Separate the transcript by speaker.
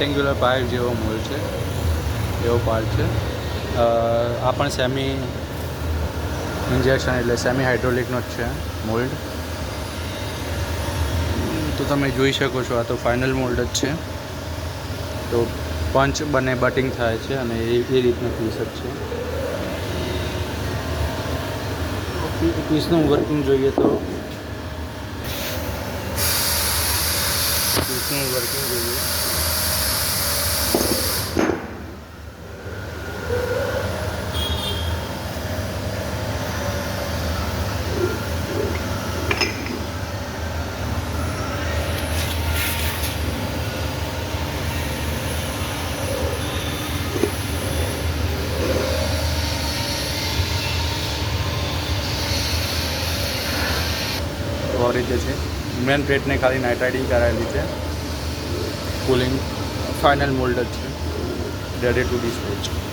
Speaker 1: Rectangular pipe જેવો mould છે, એવો પાર્ટ છે. આ પણ સેમી ઇન્જેક્શન એટલે સેમી હાઇડ્રોલિકનો જ છે મોલ્ડ. તો તમે જોઈ શકો છો, આ તો ફાઇનલ મોલ્ડ જ છે. તો પંચ બને બટિંગ થાય છે અને એ રીતના પીસ જ છે. પીસનું વર્કિંગ જોઈએ તો આ રીતે છે. મેન પ્લેટને ખાલી નાઇટ્રાઇડિંગ કરાયેલી છે. કુલિંગ ફાઇનલ મોલ્ડ જ છે, રેડી ટુ ડિસ્પેચ.